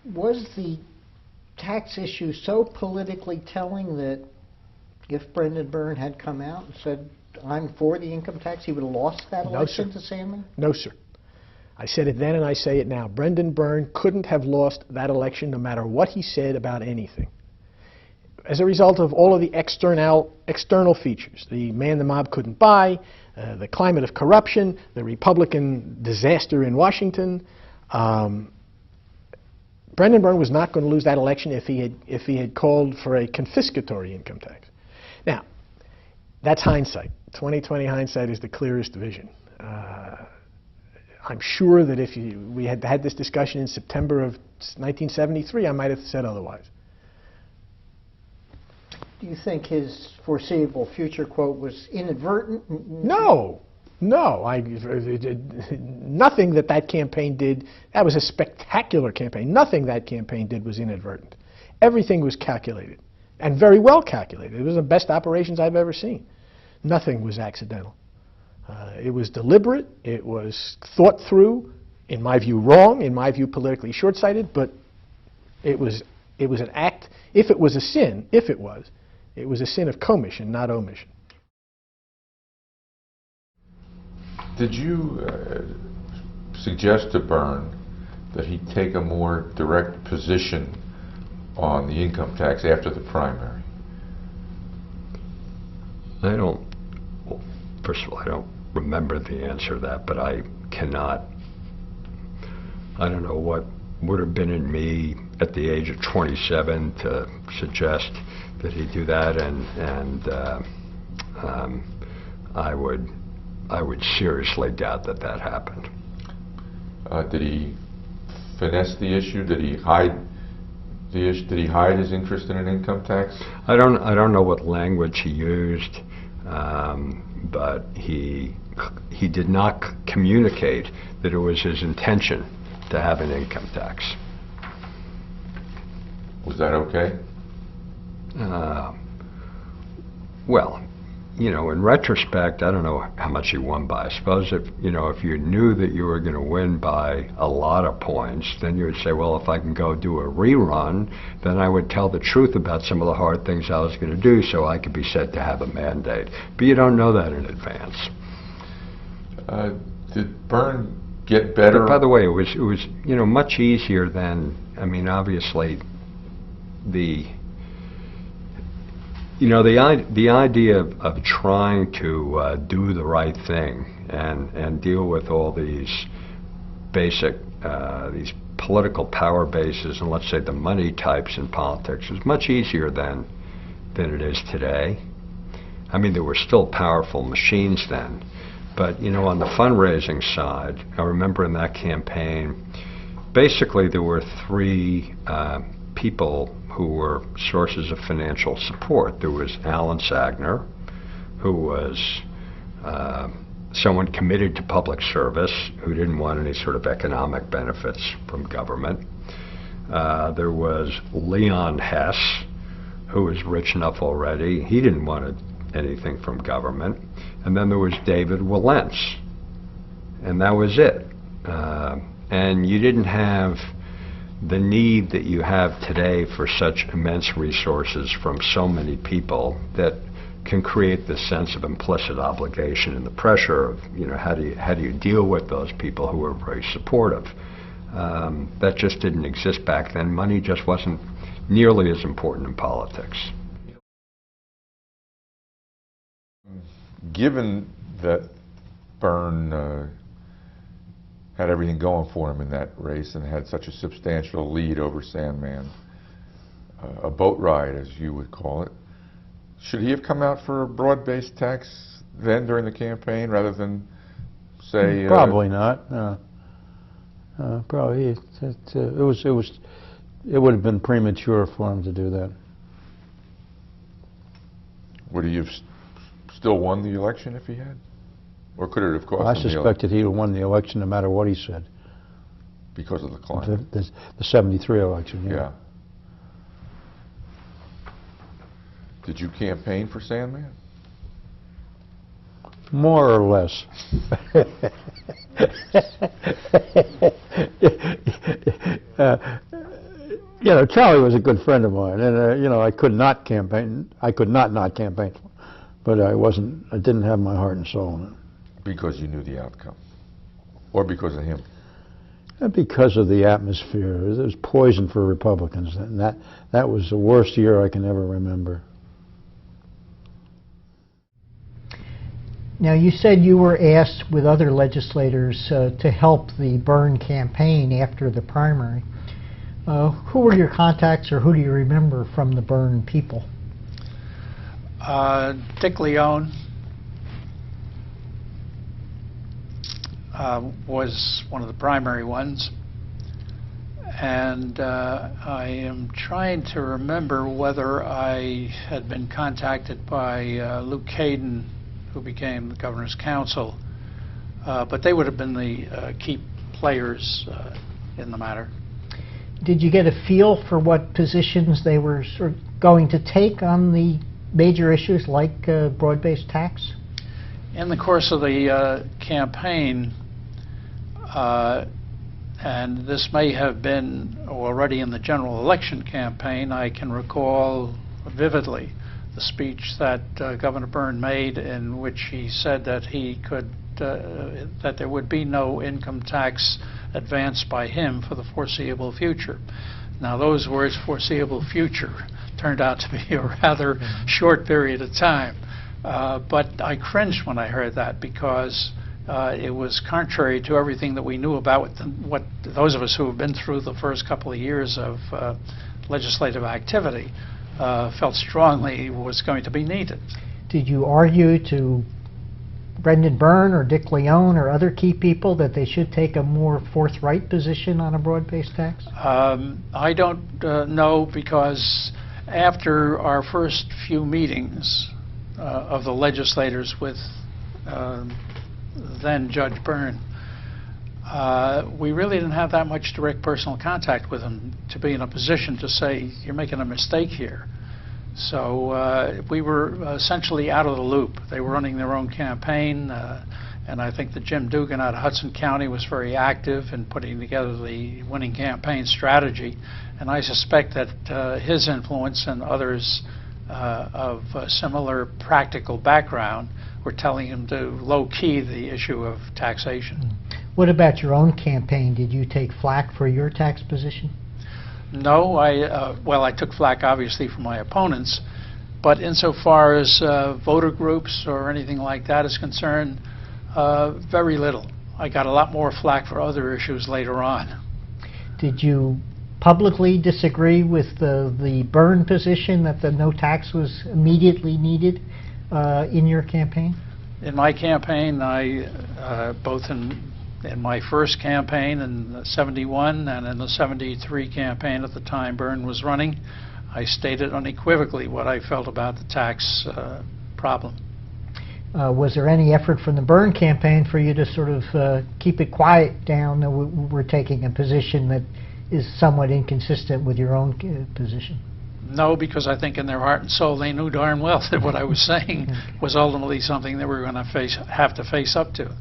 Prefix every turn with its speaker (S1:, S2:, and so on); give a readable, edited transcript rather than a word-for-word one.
S1: Was the tax issue so politically telling that if Brendan Byrne had come out and said, I'm for the income tax, he would have lost that election to Sandman?
S2: No, sir. I said it then and I say it now. Brendan Byrne couldn't have lost that election no matter what he said about anything. As a result of all of the external features, the man the mob couldn't buy, the climate of corruption, the Republican disaster in Washington, Brendan Byrne was not going to lose that election if he had called for a confiscatory income tax. Now, that's hindsight. 20/20 hindsight is the clearest vision. I'm sure that if we had had this discussion in September of 1973, I might have said otherwise.
S1: Do you think his foreseeable future quote was inadvertent?
S2: No. Nothing that campaign did, that was a spectacular campaign. Nothing that campaign did was inadvertent. Everything was calculated, and very well calculated. It was the best operations I've ever seen. Nothing was accidental. It was deliberate, it was thought through, in my view wrong, in my view politically short-sighted, but it was an act, if it was a sin, it was a sin of commission, not omission.
S3: Did you suggest to Byrne that he take a more direct position on the income tax after the primary?
S4: First of all, I don't remember the answer to that, but I don't know what would have been in me at the age of 27 to suggest that he do that, and I would seriously doubt that happened.
S3: Did he finesse the issue? Did he hide the issue? Did he hide his interest in an income tax?
S4: I don't know what language he used, but he did not communicate that it was his intention to have an income tax.
S3: Was that okay?
S4: Well, in retrospect, I don't know how much he won by. I suppose if you knew that you were going to win by a lot of points, then you would say, well, if I can go do a rerun, then I would tell the truth about some of the hard things I was going to do so I could be said to have a mandate. But you don't know that in advance.
S3: Did Byrne get better?
S4: But by the way, it was much easier than, obviously, the idea of trying to do the right thing and deal with all these basic, these political power bases and, let's say, the money types in politics was much easier than it is today. There were still powerful machines then. But, on the fundraising side, I remember in that campaign, basically there were three people who were sources of financial support. There was Alan Sagner, who was someone committed to public service, who didn't want any sort of economic benefits from government. There was Leon Hess, who was rich enough already. He didn't want anything from government. And then there was David Wilentz, and that was it. And you didn't have the need that you have today for such immense resources from so many people that can create this sense of implicit obligation and the pressure of, how do you deal with those people who are very supportive. That just didn't exist back then. Money just wasn't nearly as important in politics.
S3: Given that Byrne had everything going for him in that race and had such a substantial lead over Sandman, a boat ride, as you would call it, should he have come out for a broad-based tax then during the campaign rather than, say...
S5: Probably not. Probably. It would have been premature for him to do that.
S3: Would he have still won the election if he had? Or could it have cost him the election?
S5: I suspected he'd have won the election no matter what he said.
S3: Because of the climate?
S5: The 73 election,
S3: yeah. Did you campaign for Sandman?
S5: More or less. You know, Charlie was a good friend of mine, and you know, I could not campaign. I could not campaign, but I didn't have my heart and soul in it.
S3: Because you knew the outcome, or because of him?
S5: And because of the atmosphere. It was poison for Republicans, and that was the worst year I can ever remember.
S1: Now, you said you were asked with other legislators to help the Byrne campaign after the primary. Who were your contacts, or who do you remember from the Byrne people?
S6: Dick Leone was one of the primary ones, and I am trying to remember whether I had been contacted by Luke Caden, who became the governor's counsel, but they would have been the key players in the matter.
S1: Did you get a feel for what positions they were sort of going to take on the major issues like broad-based tax?
S6: In the course of the campaign, and this may have been already in the general election campaign, I can recall vividly the speech that Governor Byrne made, in which he said that that there would be no income tax advanced by him for the foreseeable future. Now, those words, foreseeable future, turned out to be a rather short period of time. But I cringed when I heard that, because it was contrary to everything that we knew about what those of us who have been through the first couple of years of legislative activity felt strongly was going to be needed.
S1: Did you argue to Brendan Byrne or Dick Leone or other key people that they should take a more forthright position on a broad-based tax?
S6: I don't know, because after our first few meetings of the legislators with then Judge Byrne, we really didn't have that much direct personal contact with him to be in a position to say, you're making a mistake here. So we were essentially out of the loop. They were running their own campaign, and I think that Jim Dugan out of Hudson County was very active in putting together the winning campaign strategy, and I suspect that his influence and others of similar practical background were telling him to low-key the issue of taxation.
S1: What about your own campaign? Did you take flack for your tax position?
S6: No, well, I took flack obviously from my opponents, but insofar as voter groups or anything like that is concerned, very little. I got a lot more flack for other issues later on.
S1: Did you publicly disagree with the Byrne position that the no tax was immediately needed in your campaign?
S6: In my campaign, I both in my first campaign in '71 and in the '73 campaign at the time Byrne was running, I stated unequivocally what I felt about the tax problem.
S1: Was there any effort from the Byrne campaign for you to sort of keep it quiet down, that we're taking a position that is somewhat inconsistent with your own position?
S6: No, because I think in their heart and soul they knew darn well that what I was saying was ultimately something that we were going to have to face up to.